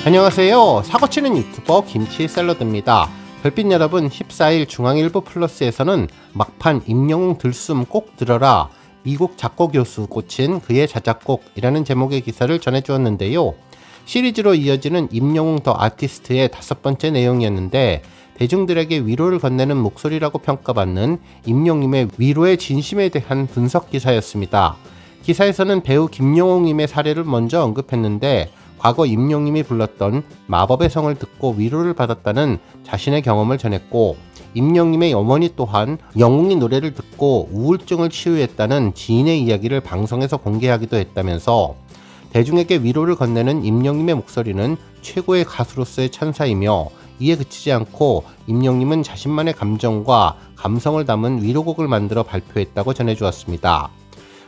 안녕하세요. 사고치는 유튜버 김치샐러드입니다. 별빛 여러분, 14일 중앙일보 플러스에서는 막판 임영웅 들숨 꼭 들어라, 미국 작곡 교수 꽂힌 그의 자작곡이라는 제목의 기사를 전해주었는데요. 시리즈로 이어지는 임영웅 더 아티스트의 5번째 내용이었는데, 대중들에게 위로를 건네는 목소리라고 평가받는 임영웅의 위로의 진심에 대한 분석 기사였습니다. 기사에서는 배우 김영웅님의 사례를 먼저 언급했는데, 과거 임영웅님이 불렀던 마법의 성을 듣고 위로를 받았다는 자신의 경험을 전했고, 임영웅님의 어머니 또한 영웅이 노래를 듣고 우울증을 치유했다는 지인의 이야기를 방송에서 공개하기도 했다면서, 대중에게 위로를 건네는 임영웅님의 목소리는 최고의 가수로서의 천사이며, 이에 그치지 않고 임영웅님은 자신만의 감정과 감성을 담은 위로곡을 만들어 발표했다고 전해주었습니다.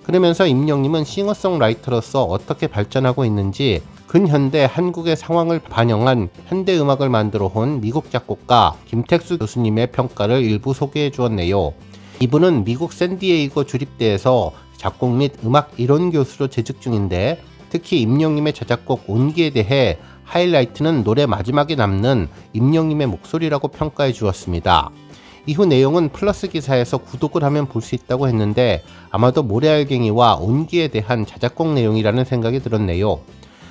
그러면서 임영웅님은 싱어송라이터로서 어떻게 발전하고 있는지, 근현대 한국의 상황을 반영한 현대음악을 만들어 온 미국 작곡가 김택수 교수님의 평가를 일부 소개해 주었네요. 이분은 미국 샌디에이고 주립대에서 작곡 및 음악 이론 교수로 재직 중인데, 특히 임영웅님의 자작곡 온기에 대해 하이라이트는 노래 마지막에 남는 임영웅님의 목소리라고 평가해 주었습니다. 이후 내용은 플러스 기사에서 구독을 하면 볼 수 있다고 했는데, 아마도 모래알갱이와 온기에 대한 자작곡 내용이라는 생각이 들었네요.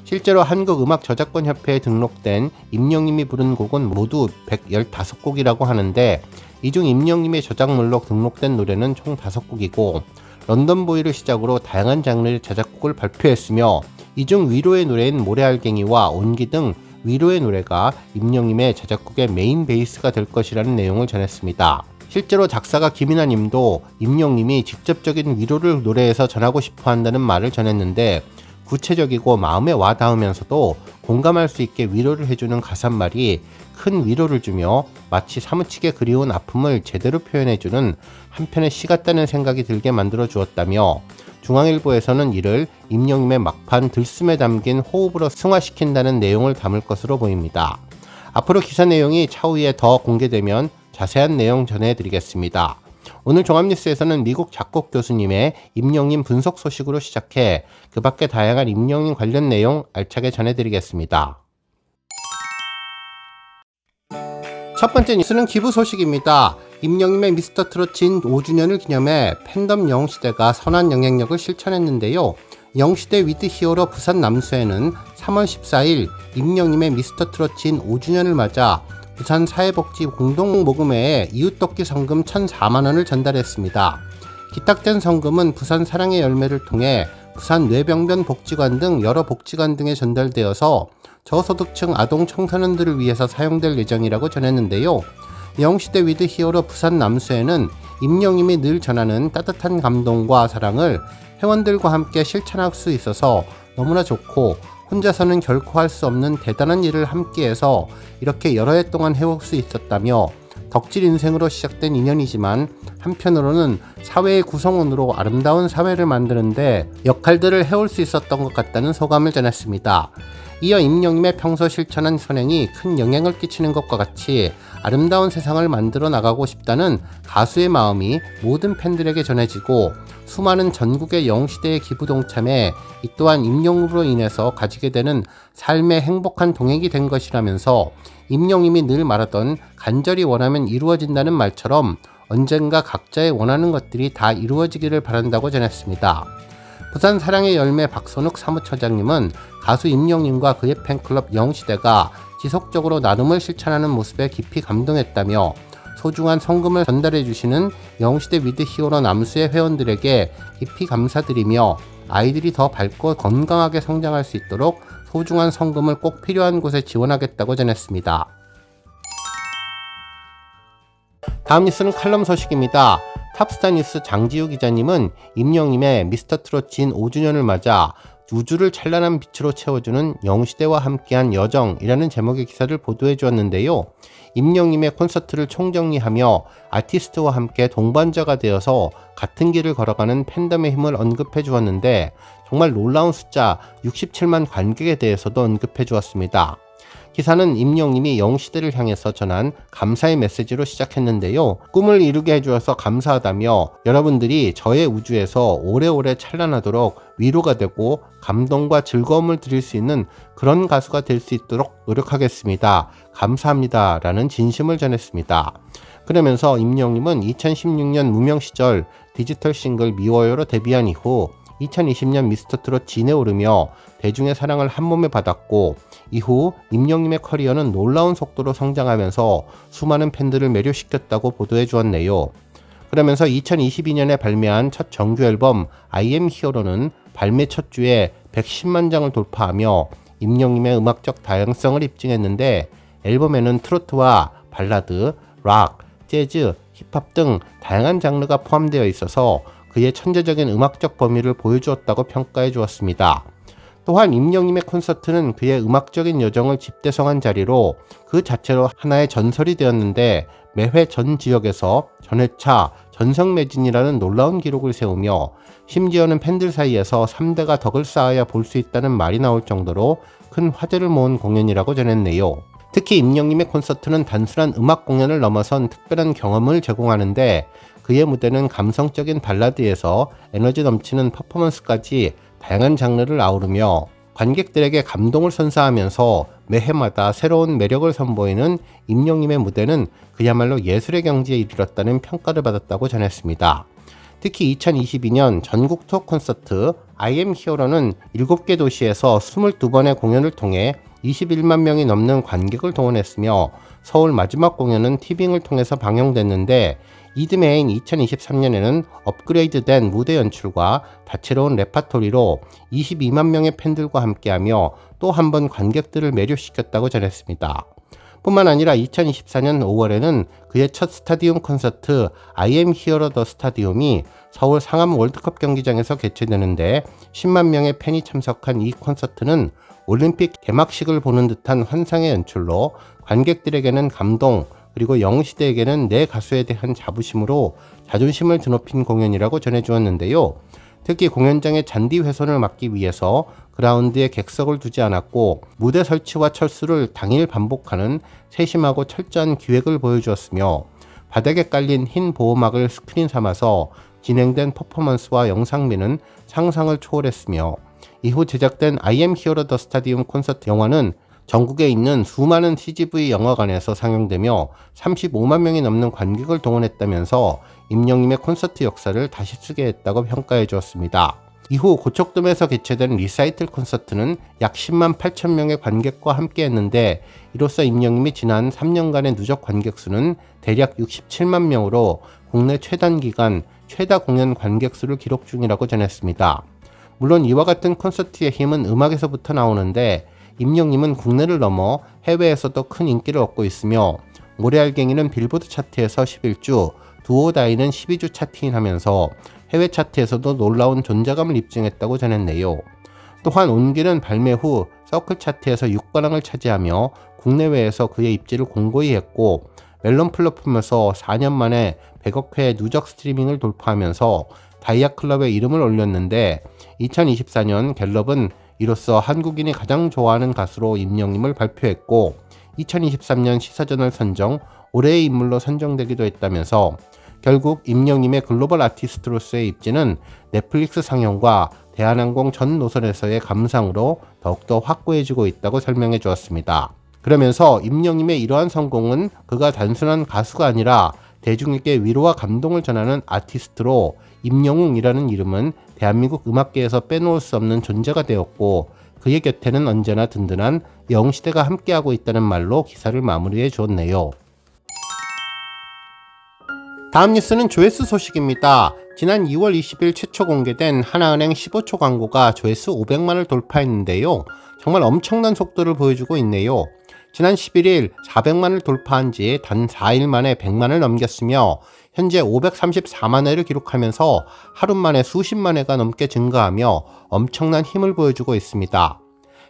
실제로 한국음악저작권협회에 등록된 임영웅님이 부른 곡은 모두 115곡이라고 하는데, 이 중 임영웅님의 저작물로 등록된 노래는 총 5곡이고 런던보이를 시작으로 다양한 장르의 자작곡을 발표했으며, 이 중 위로의 노래인 모래알갱이와 온기 등 위로의 노래가 임영웅님의 자작곡의 메인 베이스가 될 것이라는 내용을 전했습니다. 실제로 작사가 김이나 님도 임영웅님이 직접적인 위로를 노래에서 전하고 싶어 한다는 말을 전했는데, 구체적이고 마음에 와 닿으면서도 공감할 수 있게 위로를 해주는 가사말이 큰 위로를 주며 마치 사무치게 그리운 아픔을 제대로 표현해주는 한편의 시 같다는 생각이 들게 만들어 주었다며, 중앙일보에서는 이를 임영웅님의 막판 들숨에 담긴 호흡으로 승화시킨다는 내용을 담을 것으로 보입니다. 앞으로 기사 내용이 차후에 더 공개되면 자세한 내용 전해드리겠습니다. 오늘 종합뉴스에서는 미국 작곡 교수님의 임영웅님 분석 소식으로 시작해 그 밖에 다양한 임영웅 관련 내용 알차게 전해드리겠습니다. 첫 번째 뉴스는 기부 소식입니다. 임영웅님의 미스터트롯 진 5주년을 기념해 팬덤 영웅시대가 선한 영향력을 실천했는데요. 영웅시대 위드 히어로 부산 남수에는 3월 14일 임영웅님의 미스터트롯 진 5주년을 맞아 부산 사회복지 공동모금회에 이웃돕기 성금 1,004만원을 전달했습니다. 기탁된 성금은 부산 사랑의 열매를 통해 부산 뇌병변 복지관 등 여러 복지관 등에 전달되어서 저소득층 아동 청소년들을 위해서 사용될 예정이라고 전했는데요. 영웅시대 위드 히어로 부산 남수에는 임영웅님이 늘 전하는 따뜻한 감동과 사랑을 회원들과 함께 실천할 수 있어서 너무나 좋고, 혼자서는 결코 할 수 없는 대단한 일을 함께해서 이렇게 여러 해 동안 해올 수 있었다며, 덕질 인생으로 시작된 인연이지만 한편으로는 사회의 구성원으로 아름다운 사회를 만드는데 역할들을 해올 수 있었던 것 같다는 소감을 전했습니다. 이어 임영웅님의 평소 실천한 선행이 큰 영향을 끼치는 것과 같이 아름다운 세상을 만들어 나가고 싶다는 가수의 마음이 모든 팬들에게 전해지고, 수많은 전국의 영웅시대의 기부 동참에 이 또한 임영웅으로 인해서 가지게 되는 삶의 행복한 동행이 된 것이라면서, 임영웅님이 늘 말하던 간절히 원하면 이루어진다는 말처럼 언젠가 각자의 원하는 것들이 다 이루어지기를 바란다고 전했습니다. 부산 사랑의 열매 박선욱 사무처장님은 가수 임영웅님과 그의 팬클럽 영웅시대가 지속적으로 나눔을 실천하는 모습에 깊이 감동했다며, 소중한 성금을 전달해 주시는 영웅시대 위드 히어로 남수의 회원들에게 깊이 감사드리며, 아이들이 더 밝고 건강하게 성장할 수 있도록 소중한 성금을 꼭 필요한 곳에 지원하겠다고 전했습니다. 다음 뉴스는 칼럼 소식입니다. 탑스타뉴스 장지우 기자님은 임영웅님의 미스터트롯 진 5주년을 맞아 우주를 찬란한 빛으로 채워주는 영웅시대와 함께한 여정이라는 제목의 기사를 보도해 주었는데요. 임영웅님의 콘서트를 총정리하며 아티스트와 함께 동반자가 되어서 같은 길을 걸어가는 팬덤의 힘을 언급해 주었는데, 정말 놀라운 숫자 67만 관객에 대해서도 언급해 주었습니다. 기사는 임영웅이 영웅시대를 향해서 전한 감사의 메시지로 시작했는데요. 꿈을 이루게 해주어서 감사하다며 여러분들이 저의 우주에서 오래오래 찬란하도록 위로가 되고 감동과 즐거움을 드릴 수 있는 그런 가수가 될 수 있도록 노력하겠습니다. 감사합니다. 라는 진심을 전했습니다. 그러면서 임영웅은 2016년 무명 시절 디지털 싱글 미워요로 데뷔한 이후 2020년 미스터트롯 진에 오르며 대중의 사랑을 한몸에 받았고, 이후 임영웅의 커리어는 놀라운 속도로 성장하면서 수많은 팬들을 매료시켰다고 보도해 주었네요. 그러면서 2022년에 발매한 첫 정규 앨범 I am Hero는 발매 첫 주에 110만 장을 돌파하며 임영웅의 음악적 다양성을 입증했는데, 앨범에는 트로트와 발라드, 락, 재즈, 힙합 등 다양한 장르가 포함되어 있어서 그의 천재적인 음악적 범위를 보여주었다고 평가해 주었습니다. 또한 임영웅의 콘서트는 그의 음악적인 여정을 집대성한 자리로 그 자체로 하나의 전설이 되었는데, 매회 전 지역에서 전회차 전성매진이라는 놀라운 기록을 세우며 심지어는 팬들 사이에서 3대가 덕을 쌓아야 볼 수 있다는 말이 나올 정도로 큰 화제를 모은 공연이라고 전했네요. 특히 임영웅의 콘서트는 단순한 음악 공연을 넘어선 특별한 경험을 제공하는데, 그의 무대는 감성적인 발라드에서 에너지 넘치는 퍼포먼스까지 다양한 장르를 아우르며 관객들에게 감동을 선사하면서 매해마다 새로운 매력을 선보이는 임영웅의 무대는 그야말로 예술의 경지에 이르렀다는 평가를 받았다고 전했습니다. 특히 2022년 전국 투어 콘서트 I am Hero는 7개 도시에서 22번의 공연을 통해 21만 명이 넘는 관객을 동원했으며, 서울 마지막 공연은 티빙을 통해서 방영됐는데, 이듬해인 2023년에는 업그레이드된 무대 연출과 다채로운 레파토리로 22만 명의 팬들과 함께하며 또 한 번 관객들을 매료시켰다고 전했습니다. 뿐만 아니라 2024년 5월에는 그의 첫 스타디움 콘서트 I am Hero the 스타디움이 서울 상암 월드컵 경기장에서 개최되는데, 10만 명의 팬이 참석한 이 콘서트는 올림픽 개막식을 보는 듯한 환상의 연출로 관객들에게는 감동, 그리고 영웅시대에게는 내 가수에 대한 자부심으로 자존심을 드높인 공연이라고 전해주었는데요. 특히 공연장의 잔디 훼손을 막기 위해서 그라운드에 객석을 두지 않았고, 무대 설치와 철수를 당일 반복하는 세심하고 철저한 기획을 보여주었으며, 바닥에 깔린 흰 보호막을 스크린 삼아서 진행된 퍼포먼스와 영상미는 상상을 초월했으며, 이후 제작된 I am Hero the 스타디움 콘서트 영화는 전국에 있는 수많은 CGV 영화관에서 상영되며 35만 명이 넘는 관객을 동원했다면서 임영웅의 콘서트 역사를 다시 쓰게 했다고 평가해 주었습니다. 이후 고척돔에서 개최된 리사이틀 콘서트는 약 10만 8천 명의 관객과 함께 했는데, 이로써 임영웅이 지난 3년간의 누적 관객 수는 대략 67만 명으로 국내 최단기간 최다 공연 관객 수를 기록 중이라고 전했습니다. 물론 이와 같은 콘서트의 힘은 음악에서부터 나오는데, 임영웅은 국내를 넘어 해외에서도 큰 인기를 얻고 있으며, 모래알갱이는 빌보드 차트에서 11주, 두오다이는 12주 차트인하면서 해외 차트에서도 놀라운 존재감을 입증했다고 전했네요. 또한 온기는 발매 후 서클 차트에서 6관왕을 차지하며 국내외에서 그의 입지를 공고히 했고, 멜론 플랫폼에서 4년 만에 100억 회 누적 스트리밍을 돌파하면서 다이아 클럽에 이름을 올렸는데, 2024년 갤럽은 이로써 한국인이 가장 좋아하는 가수로 임영웅을 발표했고, 2023년 시사저널 선정 올해의 인물로 선정되기도 했다면서, 결국 임영웅의 글로벌 아티스트로서의 입지는 넷플릭스 상영과 대한항공 전 노선에서의 감상으로 더욱더 확고해지고 있다고 설명해 주었습니다. 그러면서 임영웅의 이러한 성공은 그가 단순한 가수가 아니라 대중에게 위로와 감동을 전하는 아티스트로 임영웅이라는 이름은 대한민국 음악계에서 빼놓을 수 없는 존재가 되었고, 그의 곁에는 언제나 든든한 영웅시대가 함께하고 있다는 말로 기사를 마무리해 주었네요. 다음 뉴스는 조회수 소식입니다. 지난 2월 20일 최초 공개된 하나은행 15초 광고가 조회수 500만을 돌파했는데요. 정말 엄청난 속도를 보여주고 있네요. 지난 11일 400만을 돌파한 지 단 4일 만에 100만을 넘겼으며, 현재 534만 회를 기록하면서 하루 만에 수십만 회가 넘게 증가하며 엄청난 힘을 보여주고 있습니다.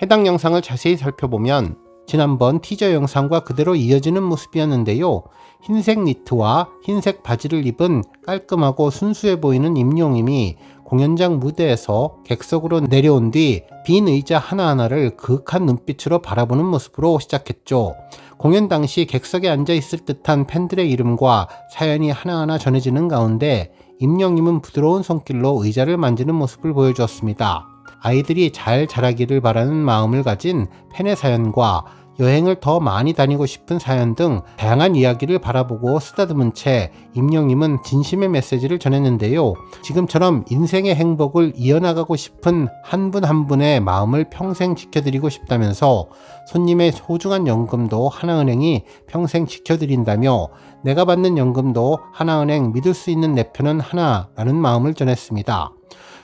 해당 영상을 자세히 살펴보면 지난번 티저 영상과 그대로 이어지는 모습이었는데요. 흰색 니트와 흰색 바지를 입은 깔끔하고 순수해 보이는 임영웅이 공연장 무대에서 객석으로 내려온 뒤 빈 의자 하나하나를 그윽한 눈빛으로 바라보는 모습으로 시작했죠. 공연 당시 객석에 앉아 있을 듯한 팬들의 이름과 사연이 하나하나 전해지는 가운데 임영웅은 부드러운 손길로 의자를 만지는 모습을 보여주었습니다. 아이들이 잘 자라기를 바라는 마음을 가진 팬의 사연과 여행을 더 많이 다니고 싶은 사연 등 다양한 이야기를 바라보고 쓰다듬은 채 임영웅은 진심의 메시지를 전했는데요. 지금처럼 인생의 행복을 이어나가고 싶은 한 분 한 분의 마음을 평생 지켜드리고 싶다면서 손님의 소중한 연금도 하나은행이 평생 지켜드린다며 내가 받는 연금도 하나은행 믿을 수 있는 내 편은 하나라는 마음을 전했습니다.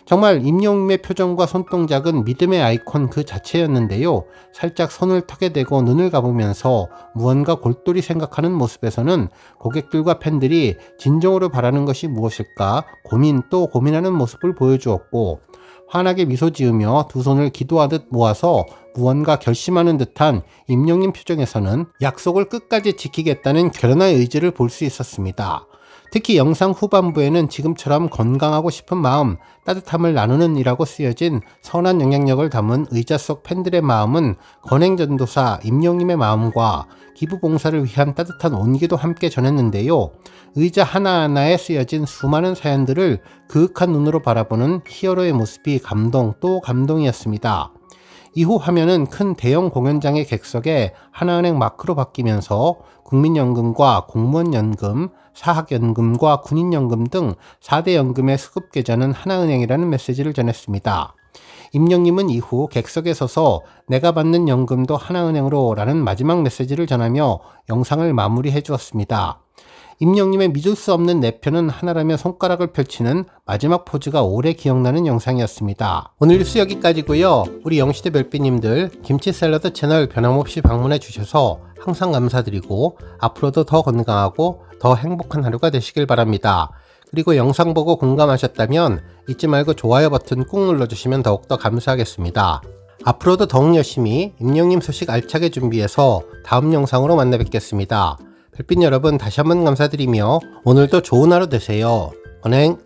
정말 임영웅의 표정과 손동작은 믿음의 아이콘 그 자체였는데요. 살짝 손을 턱에 대고 눈을 감으면서 무언가 골똘히 생각하는 모습에서는 고객들과 팬들이 진정으로 바라는 것이 무엇일까 고민 또 고민하는 모습을 보여주었고, 환하게 미소 지으며 두 손을 기도하듯 모아서 무언가 결심하는 듯한 임영웅 표정에서는 약속을 끝까지 지키겠다는 결연한 의지를 볼 수 있었습니다. 특히 영상 후반부에는 지금처럼 건강하고 싶은 마음, 따뜻함을 나누는 이라고 쓰여진 선한 영향력을 담은 의자 속 팬들의 마음은 건행전도사 임영웅의 마음과 기부봉사를 위한 따뜻한 온기도 함께 전했는데요. 의자 하나하나에 쓰여진 수많은 사연들을 그윽한 눈으로 바라보는 히어로의 모습이 감동 또 감동이었습니다. 이후 화면은 큰 대형 공연장의 객석에 하나은행 마크로 바뀌면서 국민연금과 공무원연금, 사학연금과 군인연금 등 4대 연금의 수급 계좌는 하나은행이라는 메시지를 전했습니다. 임영웅은 이후 객석에 서서 내가 받는 연금도 하나은행으로 라는 마지막 메시지를 전하며 영상을 마무리해 주었습니다. 임영웅의 믿을 수 없는 내 편은 하나라며 손가락을 펼치는 마지막 포즈가 오래 기억나는 영상이었습니다. 오늘 뉴스 여기까지고요. 우리 영시대 별빛님들 김치샐러드 채널 변함없이 방문해 주셔서 항상 감사드리고 앞으로도 더 건강하고 더 행복한 하루가 되시길 바랍니다. 그리고 영상 보고 공감하셨다면 잊지 말고 좋아요 버튼 꾹 눌러주시면 더욱더 감사하겠습니다. 앞으로도 더욱 열심히 임영웅 소식 알차게 준비해서 다음 영상으로 만나 뵙겠습니다. 별빛 여러분 다시 한번 감사드리며 오늘도 좋은 하루 되세요. 은행